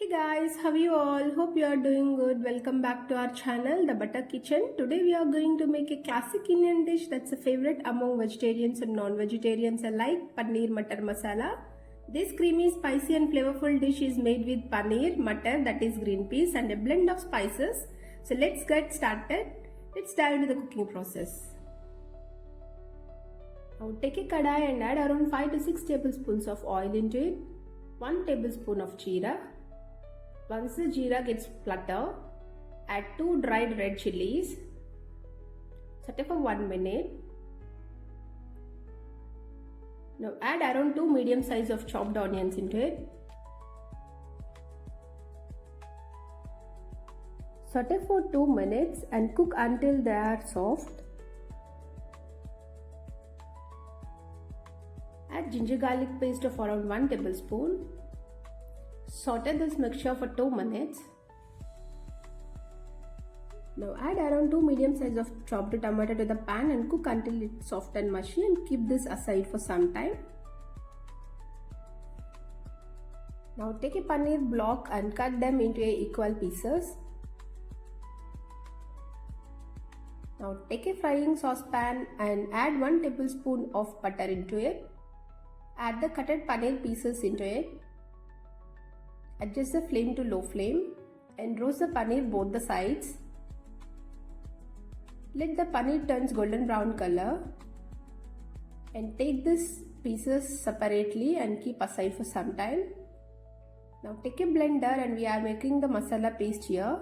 Hey guys, how are you all? Hope you are doing good. Welcome back to our channel, The Butter Kitchen. Today we are going to make a classic Indian dish that's a favorite among vegetarians and non-vegetarians alike, Paneer Matar Masala. This creamy, spicy and flavorful dish is made with paneer, mutter, that is green peas, and a blend of spices. So let's get started. Let's dive into the cooking process. Now take a kadai and add around 5 to 6 tablespoons of oil into it, 1 tablespoon of jeera. Once the jeera gets splutter, add 2 dried red chilies. Saute for 1 minute. Now add around 2 medium size of chopped onions into it. Saute for 2 minutes and cook until they are soft. Add ginger garlic paste of around 1 tablespoon. Saute this mixture for 2 minutes. Now add around 2 medium size of chopped tomato to the pan and cook until it's soft and mushy, and keep this aside for some time. Now take a paneer block and cut them into equal pieces. Now take a frying saucepan and add 1 tablespoon of butter into it. Add the cutted paneer pieces into it. Adjust the flame to low flame and roast the paneer both the sides. Let the paneer turns golden brown color and take these pieces separately and keep aside for some time. Now take a blender and we are making the masala paste here.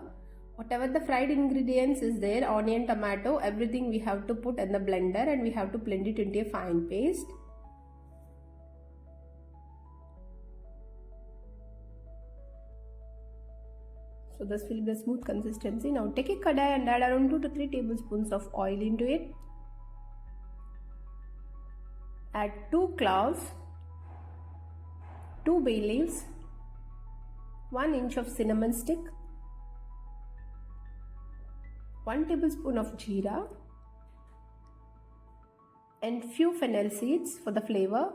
Whatever the fried ingredients is there, onion, tomato, everything we have to put in the blender and we have to blend it into a fine paste. So this will be the smooth consistency. Now take a kadai and add around 2 to 3 tablespoons of oil into it. Add 2 cloves, 2 bay leaves, 1 inch of cinnamon stick, 1 tablespoon of jeera, and few fennel seeds for the flavor.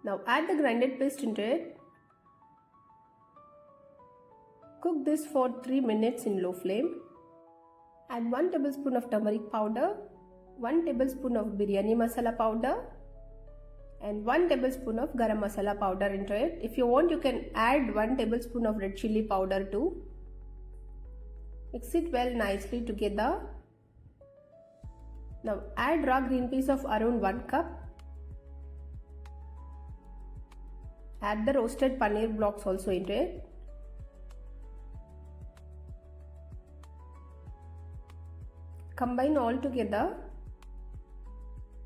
Now add the grinded paste into it. Cook this for 3 minutes in low flame. Add 1 tablespoon of turmeric powder, 1 tablespoon of biryani masala powder, and 1 tablespoon of garam masala powder into it. If you want, you can add 1 tablespoon of red chili powder too. Mix it well nicely together. Now add raw green peas of around 1 cup. Add the roasted paneer blocks also into it. Combine all together.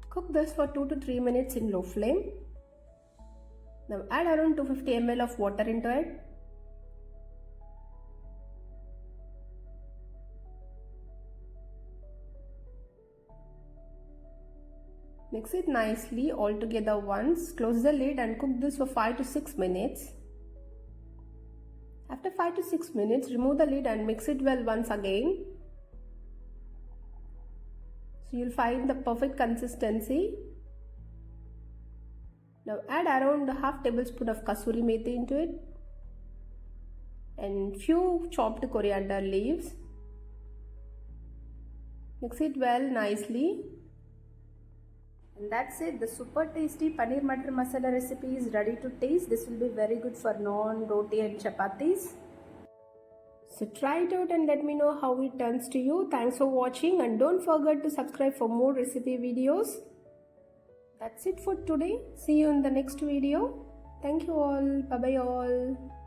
Cook this for 2 to 3 minutes in low flame. Now add around 250 ml of water into it. Mix it nicely all together once. Close the lid and cook this for 5 to 6 minutes. After 5 to 6 minutes, remove the lid and mix it well once again. So you'll find the perfect consistency. Now add around half tablespoon of kasuri methi into it and few chopped coriander leaves. Mix it well nicely. And that's it. The super tasty paneer matar masala recipe is ready to taste. This will be very good for naan, roti and chapatis. So try it out and let me know how it turns to you. Thanks for watching and don't forget to subscribe for more recipe videos. That's it for today. See you in the next video. Thank you all. Bye bye all.